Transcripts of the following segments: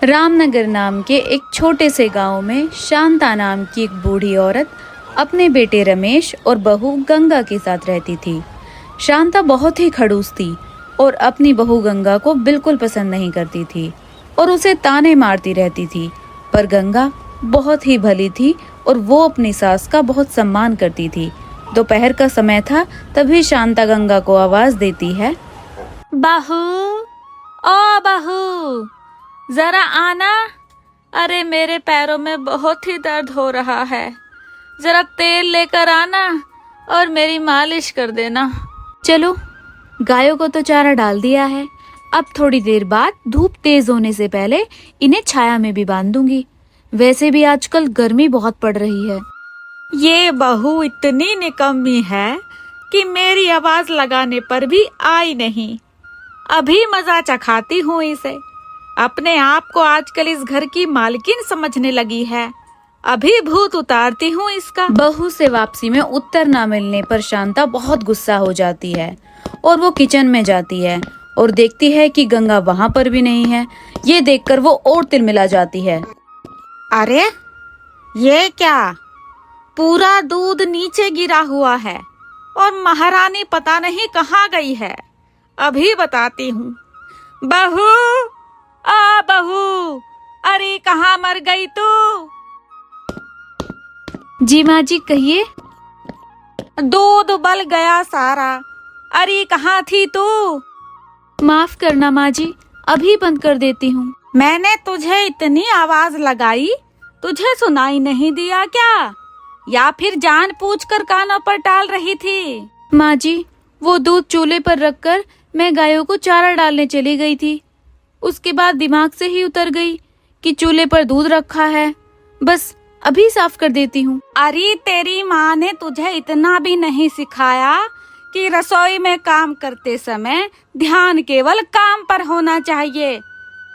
रामनगर नाम के एक छोटे से गांव में शांता नाम की एक बूढ़ी औरत अपने बेटे रमेश और बहू गंगा के साथ रहती थी। शांता बहुत ही खड़ूस थी और अपनी बहू गंगा को बिल्कुल पसंद नहीं करती थी और उसे ताने मारती रहती थी। पर गंगा बहुत ही भली थी और वो अपनी सास का बहुत सम्मान करती थी। दोपहर का समय था, तभी शांता गंगा को आवाज देती है, बहू, ओ बहू, जरा आना। अरे मेरे पैरों में बहुत ही दर्द हो रहा है, जरा तेल लेकर आना और मेरी मालिश कर देना। चलो, गायों को तो चारा डाल दिया है, अब थोड़ी देर बाद धूप तेज होने से पहले इन्हें छाया में भी बांध दूंगी। वैसे भी आजकल गर्मी बहुत पड़ रही है। ये बहू इतनी निकम्मी है कि मेरी आवाज लगाने पर भी आई नहीं। अभी मजा चखाती हूँ इसे। अपने आप को आजकल इस घर की मालकिन समझने लगी है। अभी भूत उतारती हूँ इसका। बहू से वापसी में उत्तर न मिलने पर शांता बहुत गुस्सा हो जाती है और वो किचन में जाती है और देखती है कि गंगा वहाँ पर भी नहीं है। ये देखकर वो और तिलमिला जाती है। अरे ये क्या, पूरा दूध नीचे गिरा हुआ है और महारानी पता नहीं कहाँ गई है। अभी बताती हूँ। बहू, आ बहू, अरे कहाँ मर गई तू? जी माँ जी, कहिए। दूध उबल गया सारा। अरे कहाँ थी तू? माफ करना माँ जी, अभी बंद कर देती हूँ। मैंने तुझे इतनी आवाज लगाई, तुझे सुनाई नहीं दिया क्या? या फिर जानबूझकर कानों पर डाल रही थी? माँ जी, वो दूध चूल्हे पर रखकर मैं गायों को चारा डालने चली गई थी। उसके बाद दिमाग से ही उतर गई कि चूल्हे पर दूध रखा है। बस अभी साफ कर देती हूँ। अरे तेरी माँ ने तुझे इतना भी नहीं सिखाया कि रसोई में काम करते समय ध्यान केवल काम पर होना चाहिए।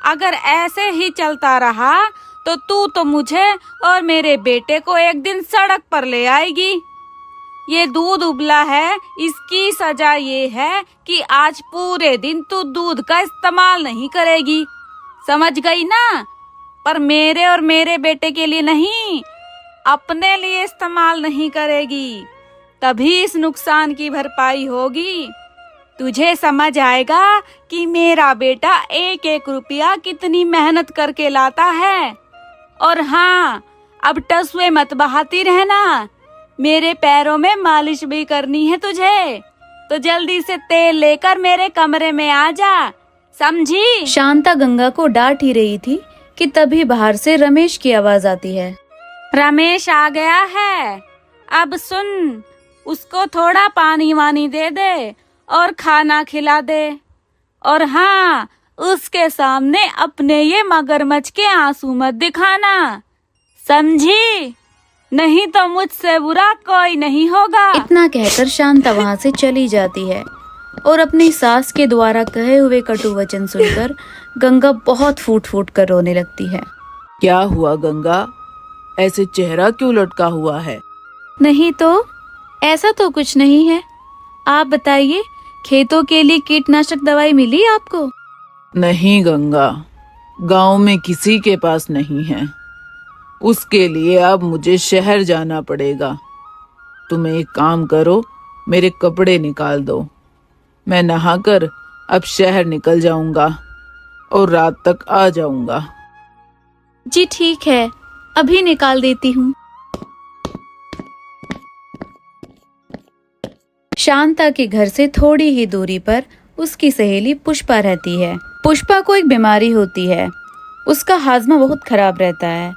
अगर ऐसे ही चलता रहा तो तू तो मुझे और मेरे बेटे को एक दिन सड़क पर ले आएगी। ये दूध उबला है, इसकी सजा ये है कि आज पूरे दिन तू दूध का इस्तेमाल नहीं करेगी। समझ गई ना? पर मेरे और मेरे बेटे के लिए नहीं, अपने लिए इस्तेमाल नहीं करेगी। तभी इस नुकसान की भरपाई होगी। तुझे समझ आएगा कि मेरा बेटा एक एक रुपया कितनी मेहनत करके लाता है। और हाँ, अब टसुए मत बहाती रहना। मेरे पैरों में मालिश भी करनी है तुझे, तो जल्दी से तेल लेकर मेरे कमरे में आ जा, समझी? शांता गंगा को डांट ही रही थी कि तभी बाहर से रमेश की आवाज आती है। रमेश आ गया है। अब सुन, उसको थोड़ा पानी वानी दे दे और खाना खिला दे। और हाँ, उसके सामने अपने ये मगरमच्छ के आंसू मत दिखाना, समझी? नहीं तो मुझसे बुरा कोई नहीं होगा। इतना कहकर शांता वहाँ से चली जाती है और अपनी सास के द्वारा कहे हुए कटु वचन सुनकर गंगा बहुत फूट फूट कर रोने लगती है। क्या हुआ गंगा, ऐसे चेहरा क्यों लटका हुआ है? नहीं तो, ऐसा तो कुछ नहीं है। आप बताइए, खेतों के लिए कीटनाशक दवाई मिली आपको? नहीं गंगा, गांव में किसी के पास नहीं है। उसके लिए अब मुझे शहर जाना पड़ेगा। तुम एक काम करो, मेरे कपड़े निकाल दो। मैं नहाकर अब शहर निकल जाऊंगा और रात तक आ जाऊंगा। जी ठीक है, अभी निकाल देती हूँ। शांता के घर से थोड़ी ही दूरी पर उसकी सहेली पुष्पा रहती है। पुष्पा को एक बीमारी होती है। उसका हाजमा बहुत खराब रहता है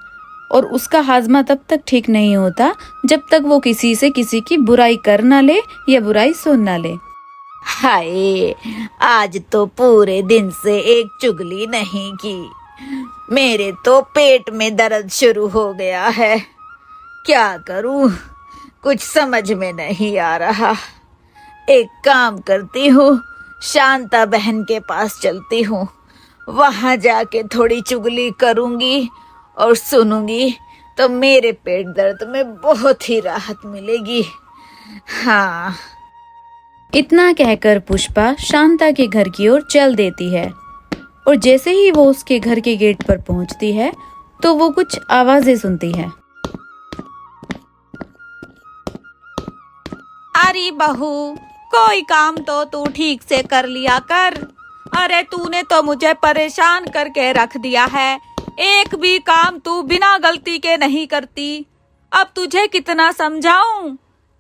और उसका हाजमा तब तक ठीक नहीं होता जब तक वो किसी से किसी की बुराई कर ना ले या बुराई सुन ना ले। हाय, आज तो पूरे दिन से एक चुगली नहीं की। मेरे तो पेट में दर्द शुरू हो गया है। क्या करूं, कुछ समझ में नहीं आ रहा। एक काम करती हूँ, शांता बहन के पास चलती हूँ। वहां जाके थोड़ी चुगली करूंगी और सुनूंगी तो मेरे पेट दर्द में बहुत ही राहत मिलेगी। हाँ। इतना कहकर पुष्पा शांता के घर की ओर चल देती है। और जैसे ही वो उसके घर के गेट पर पहुंचती है तो वो कुछ आवाजें सुनती है। अरे बहू, कोई काम तो तू ठीक से कर लिया कर। अरे तूने तो मुझे परेशान करके रख दिया है। एक भी काम तू बिना गलती के नहीं करती। अब तुझे कितना समझाऊं?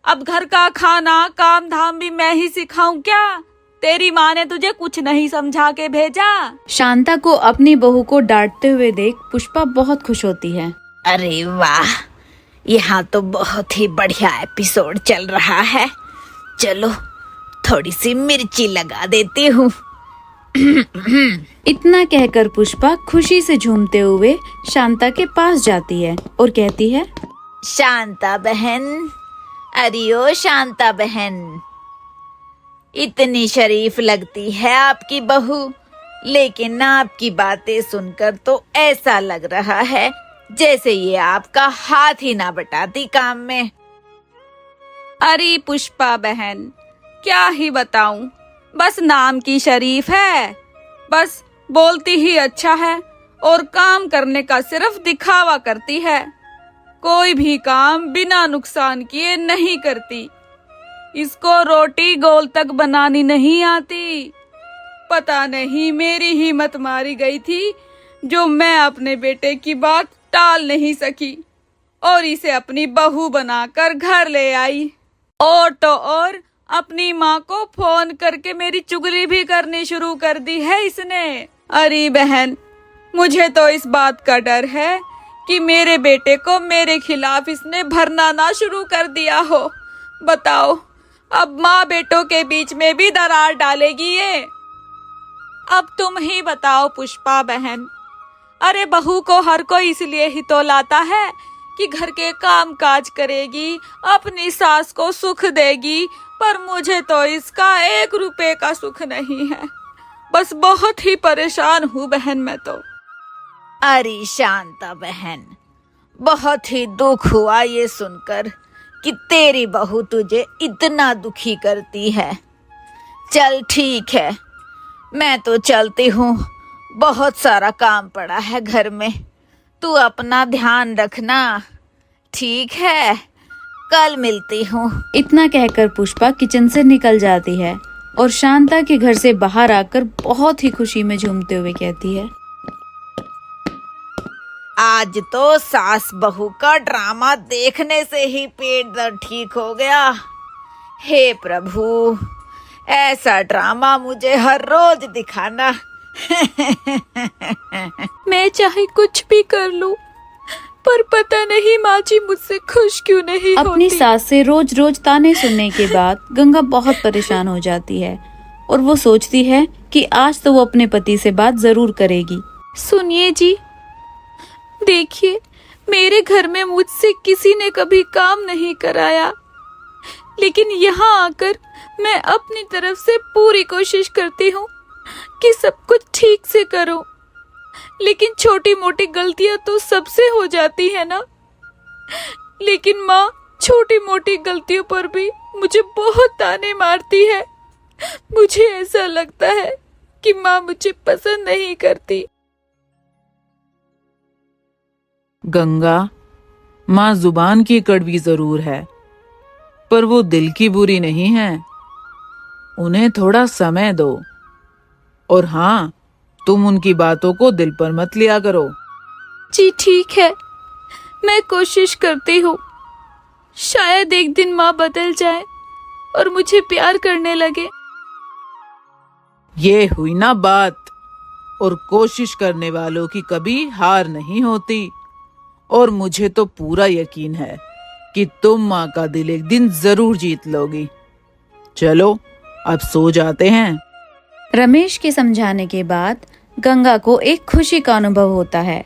अब घर का खाना काम धाम भी मैं ही सिखाऊं क्या? तेरी माँ ने तुझे कुछ नहीं समझा के भेजा। शांता को अपनी बहू को डांटते हुए देख पुष्पा बहुत खुश होती है। अरे वाह, यहाँ तो बहुत ही बढ़िया एपिसोड चल रहा है। चलो थोड़ी सी मिर्ची लगा देती हूँ। इतना कहकर पुष्पा खुशी से झूमते हुए शांता के पास जाती है और कहती है, शांता बहन, अरे ओ शांता बहन, इतनी शरीफ लगती है आपकी बहू, लेकिन आपकी बातें सुनकर तो ऐसा लग रहा है जैसे ये आपका हाथ ही ना बटाती काम में। अरे पुष्पा बहन, क्या ही बताऊं, बस नाम की शरीफ है। बस बोलती ही अच्छा है और काम करने का सिर्फ दिखावा करती है। कोई भी काम बिना नुकसान किए नहीं करती। इसको रोटी गोल तक बनानी नहीं आती। पता नहीं मेरी हिम्मत मारी गई थी जो मैं अपने बेटे की बात टाल नहीं सकी और इसे अपनी बहू बनाकर घर ले आई। और तो और अपनी माँ को फोन करके मेरी चुगली भी करनी शुरू कर दी है इसने। अरे बहन, मुझे तो इस बात का डर है कि मेरे बेटे को मेरे खिलाफ इसने भरना ना शुरू कर दिया हो। बताओ, अब माँ बेटों के बीच में भी दरार डालेगी ये। अब तुम ही बताओ पुष्पा बहन। अरे बहू को हर कोई इसलिए ही तो लाता है कि घर के काम काज करेगी, अपनी सास को सुख देगी, पर मुझे तो इसका 1 रुपए का सुख नहीं है। बस बहुत ही परेशान हूँ बहन मैं तो। अरे शांता बहन, बहुत ही दुख हुआ ये सुनकर कि तेरी बहू तुझे इतना दुखी करती है। चल ठीक है, मैं तो चलती हूँ, बहुत सारा काम पड़ा है घर में। तू अपना ध्यान रखना, ठीक है? कल मिलती हूँ। इतना कहकर पुष्पा किचन से निकल जाती है और शांता के घर से बाहर आकर बहुत ही खुशी में झूमते हुए कहती है, आज तो सास बहू का ड्रामा देखने से ही पेट दर्द ठीक हो गया। हे प्रभु, ऐसा ड्रामा मुझे हर रोज दिखाना। मैं चाहे कुछ भी कर लूं, पर पता नहीं माँ जी मुझसे खुश क्यों नहीं होती। अपनी सास से रोज रोज ताने सुनने के बाद गंगा बहुत परेशान हो जाती है और वो सोचती है कि आज तो वो अपने पति से बात जरूर करेगी। सुनिए जी, देखिए, मेरे घर में मुझसे किसी ने कभी काम नहीं कराया, लेकिन यहाँ आकर मैं अपनी तरफ से पूरी कोशिश करती हूँ कि सब कुछ ठीक से करूं। लेकिन छोटी मोटी गलतियां तो सबसे हो जाती है ना। लेकिन माँ छोटी मोटी गलतियों पर भी मुझे बहुत ताने मारती है। मुझे ऐसा लगता है कि माँ मुझे पसंद नहीं करती। गंगा, माँ जुबान की कड़वी जरूर है, पर वो दिल की बुरी नहीं है। उन्हें थोड़ा समय दो। और हाँ, तुम उनकी बातों को दिल पर मत लिया करो। जी ठीक है, मैं कोशिश करती हूँ। शायद एक दिन माँ बदल जाए और मुझे प्यार करने लगे। ये हुई ना बात। और कोशिश करने वालों की कभी हार नहीं होती। और मुझे तो पूरा यकीन है कि तुम माँ का दिल एक दिन जरूर जीत लोगी। चलो अब सो जाते हैं। रमेश के समझाने के बाद गंगा को एक खुशी का अनुभव होता है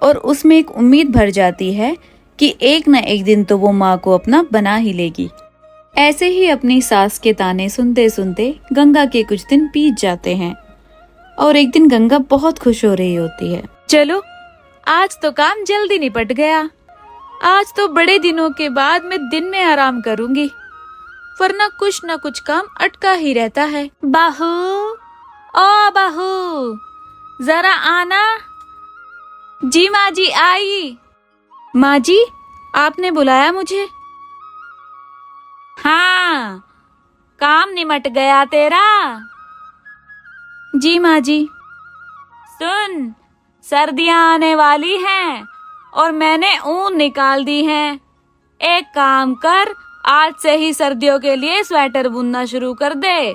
और उसमें एक उम्मीद भर जाती है कि एक न एक दिन तो वो माँ को अपना बना ही लेगी। ऐसे ही अपनी सास के ताने सुनते सुनते गंगा के कुछ दिन बीत जाते हैं और एक दिन गंगा बहुत खुश हो रही होती है। चलो, आज तो काम जल्दी निपट गया। आज तो बड़े दिनों के बाद मैं दिन में आराम करूंगी, वरना कुछ न कुछ काम अटका ही रहता है। बहू, ओ बहू, जरा आना। जी माँ जी, आई। माँ जी, आपने बुलाया मुझे? हाँ, काम निमट गया तेरा? जी माँ जी। सुन, सर्दियाँ आने वाली हैं और मैंने ऊन निकाल दी है। एक काम कर, आज से ही सर्दियों के लिए स्वेटर बुनना शुरू कर दे।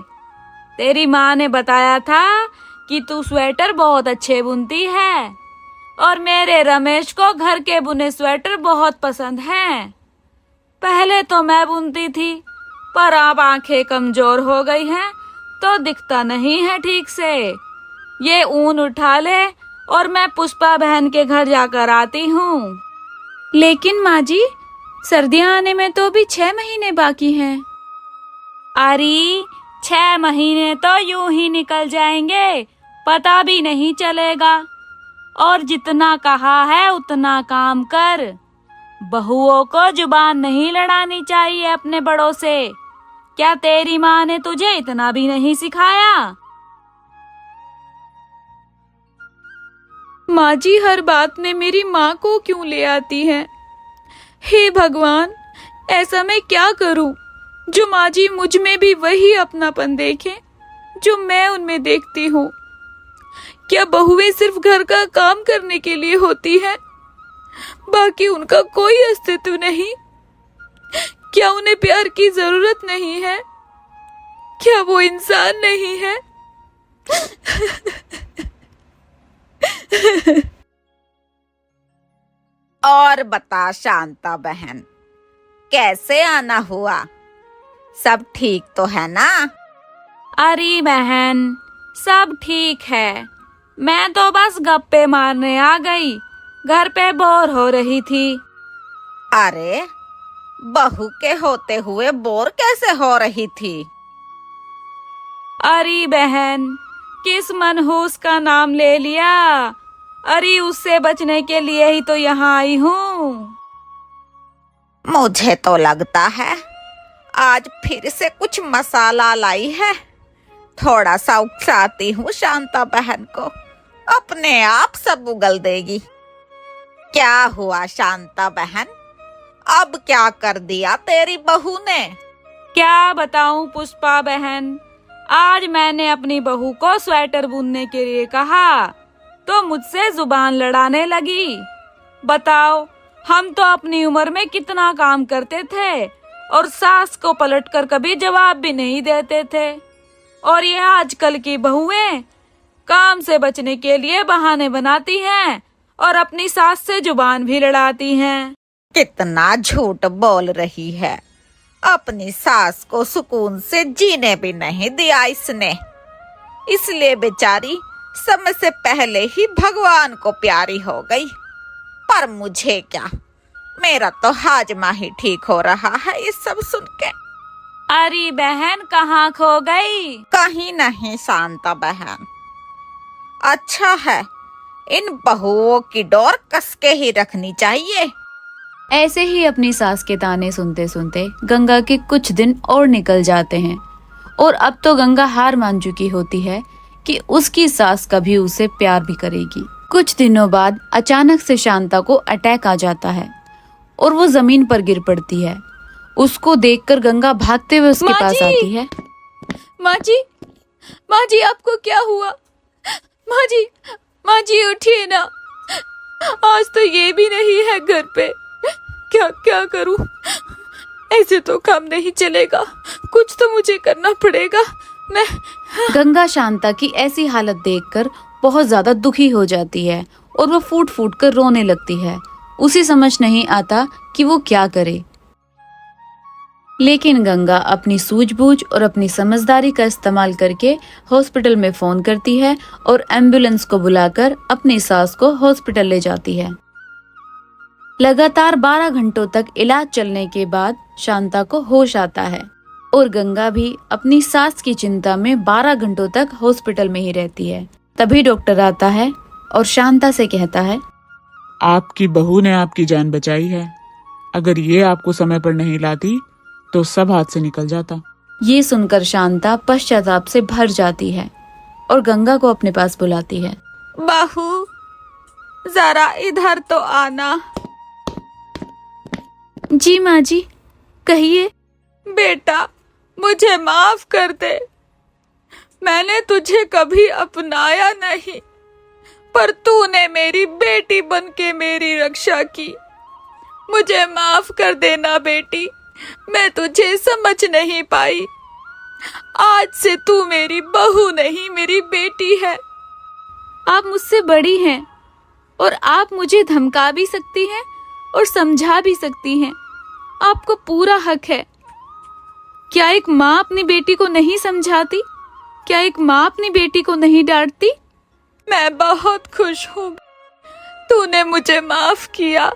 तेरी माँ ने बताया था कि तू स्वेटर बहुत अच्छे बुनती है और मेरे रमेश को घर के बुने स्वेटर बहुत पसंद हैं। पहले तो मैं बुनती थी, पर अब आंखें कमजोर हो गई हैं तो दिखता नहीं है ठीक से। ये ऊन उठा ले और मैं पुष्पा बहन के घर जाकर आती हूँ। लेकिन माँ जी, सर्दियाँ आने में तो अभी 6 महीने बाकी हैं। अरे 6 महीने तो यूं ही निकल जाएंगे, पता भी नहीं चलेगा। और जितना कहा है उतना काम कर। बहुओं को जुबान नहीं लड़ानी चाहिए अपने बड़ों से। क्या तेरी माँ ने तुझे इतना भी नहीं सिखाया? माँ जी हर बात में मेरी माँ को क्यों ले आती हैं? हे भगवान, ऐसा मैं क्या करूं जो माँ जी मुझ में भी वही अपनापन देखें जो मैं उनमें देखती हूँ। क्या बहुएं सिर्फ घर का काम करने के लिए होती हैं? बाकी उनका कोई अस्तित्व नहीं? क्या उन्हें प्यार की जरूरत नहीं है? क्या वो इंसान नहीं है? और बता शांता बहन, कैसे आना हुआ? सब ठीक तो है ना? अरे बहन, सब ठीक है। मैं तो बस गप्पे मारने आ गई, घर पे बोर हो रही थी। अरे, बहू के होते हुए बोर कैसे हो रही थी? अरे बहन, किस मनहूस का नाम ले लिया? अरे उससे बचने के लिए ही तो यहाँ आई हूँ। मुझे तो लगता है आज फिर से कुछ मसाला लाई है। थोड़ा सा उकसाती हूँ शांता बहन को, अपने आप सब उगल देगी। क्या हुआ शांता बहन, अब क्या कर दिया तेरी बहू ने? क्या बताऊं पुष्पा बहन, आज मैंने अपनी बहू को स्वेटर बुनने के लिए कहा तो मुझसे जुबान लड़ाने लगी। बताओ, हम तो अपनी उम्र में कितना काम करते थे और सास को पलटकर कभी जवाब भी नहीं देते थे। और ये आजकल की बहुएं काम से बचने के लिए बहाने बनाती हैं और अपनी सास से जुबान भी लड़ाती हैं। कितना झूठ बोल रही है। अपनी सास को सुकून से जीने भी नहीं दिया इसने, इसलिए बेचारी समय से पहले ही भगवान को प्यारी हो गई। पर मुझे क्या, मेरा तो हाजमा ही ठीक हो रहा है ये सब सुन के। अरे बहन, कहाँ खो गई? कहीं नहीं शांता बहन। अच्छा है, इन बहुओं की डोर कस के ही रखनी चाहिए। ऐसे ही अपनी सास के ताने सुनते सुनते गंगा के कुछ दिन और निकल जाते हैं और अब तो गंगा हार मान चुकी होती है कि उसकी सास कभी उसे प्यार भी करेगी। कुछ दिनों बाद अचानक से शांता को अटैक आ जाता है और वो जमीन पर गिर पड़ती है। उसको देखकर गंगा भागते हुए उसके पास आती है। माँ जी आपको क्या हुआ? माँ जी उठिए ना, आज तो ये भी नहीं है घर पे। क्या करूं? ऐसे तो काम नहीं चलेगा, कुछ तो मुझे करना पड़ेगा। गंगा शांता की ऐसी हालत देखकर बहुत ज्यादा दुखी हो जाती है और वो फूट फूट कर रोने लगती है। उसे समझ नहीं आता कि वो क्या करे। लेकिन गंगा अपनी सूझबूझ और अपनी समझदारी का इस्तेमाल करके हॉस्पिटल में फोन करती है और एम्बुलेंस को बुलाकर अपनी सास को हॉस्पिटल ले जाती है। लगातार 12 घंटों तक इलाज चलने के बाद शांता को होश आता है और गंगा भी अपनी सास की चिंता में 12 घंटों तक हॉस्पिटल में ही रहती है। तभी डॉक्टर आता है और शांता से कहता है, आपकी बहू ने आपकी जान बचाई है। अगर ये आपको समय पर नहीं लाती तो सब हाथ से निकल जाता। ये सुनकर शांता पश्चाताप से भर जाती है और गंगा को अपने पास बुलाती है बहू, जरा इधर तो आना। जी माँ जी, कहिए। बेटा, मुझे माफ कर दे। मैंने तुझे कभी अपनाया नहीं, पर तूने मेरी बेटी बनके मेरी रक्षा की। मुझे माफ कर देना बेटी, मैं तुझे समझ नहीं पाई। आज से तू मेरी बहू नहीं, मेरी बेटी है। आप मुझसे बड़ी हैं और आप मुझे धमका भी सकती हैं और समझा भी सकती हैं। आपको पूरा हक है। क्या एक माँ अपनी बेटी को नहीं समझाती? क्या एक माँ अपनी बेटी को नहीं डांटती? मैं बहुत खुश हूँ तूने मुझे माफ किया।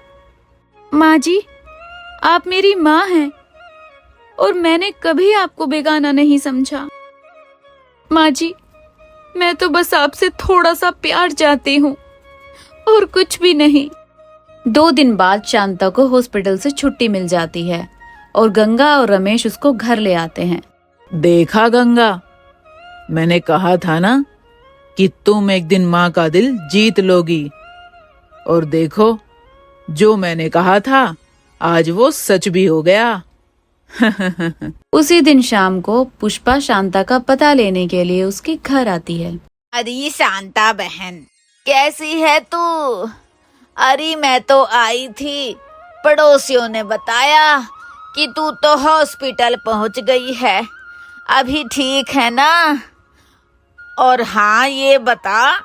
माँ जी, आप मेरी माँ हैं और मैंने कभी आपको बेगाना नहीं समझा। माँ जी, मैं तो बस आपसे थोड़ा सा प्यार चाहती हूँ और कुछ भी नहीं। 2 दिन बाद शांता को हॉस्पिटल से छुट्टी मिल जाती है और गंगा और रमेश उसको घर ले आते हैं। देखा गंगा, मैंने कहा था ना कि तुम एक दिन माँ का दिल जीत लोगी। और देखो, जो मैंने कहा था आज वो सच भी हो गया। उसी दिन शाम को पुष्पा शांता का पता लेने के लिए उसके घर आती है। अरे शांता बहन, कैसी है तू? अरे मैं तो आई थी, पड़ोसियों ने बताया कि तू तो हॉस्पिटल पहुंच गई है। अभी ठीक है ना? और हाँ, ये बता,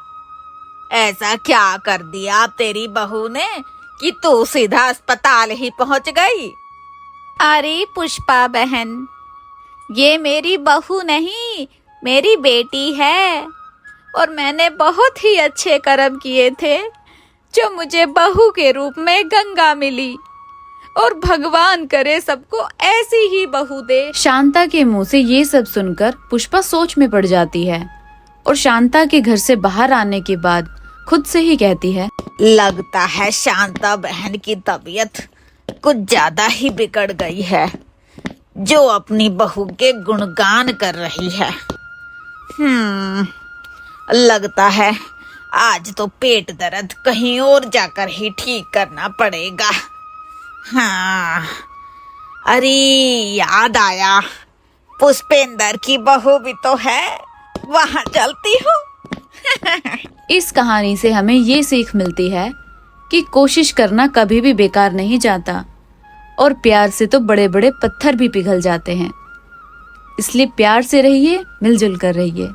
ऐसा क्या कर दिया तेरी बहू ने कि तू सीधा अस्पताल ही पहुंच गई? अरे पुष्पा बहन, ये मेरी बहू नहीं, मेरी बेटी है। और मैंने बहुत ही अच्छे कर्म किए थे जो मुझे बहू के रूप में गंगा मिली। और भगवान करे सबको ऐसी ही बहू दे। शांता के मुंह से ये सब सुनकर पुष्पा सोच में पड़ जाती है और शांता के घर से बाहर आने के बाद खुद से ही कहती है, लगता है शांता बहन की तबीयत कुछ ज्यादा ही बिगड़ गई है, जो अपनी बहू के गुणगान कर रही है। लगता है आज तो पेट दर्द कहीं और जाकर ही ठीक करना पड़ेगा। हाँ, अरे याद आया, पुष्पेंद्र की बहू भी तो है, वहां चलती हूँ। इस कहानी से हमें ये सीख मिलती है कि कोशिश करना कभी भी बेकार नहीं जाता और प्यार से तो बड़े बड़े पत्थर भी पिघल जाते हैं। इसलिए प्यार से रहिए, मिलजुल कर रहिए।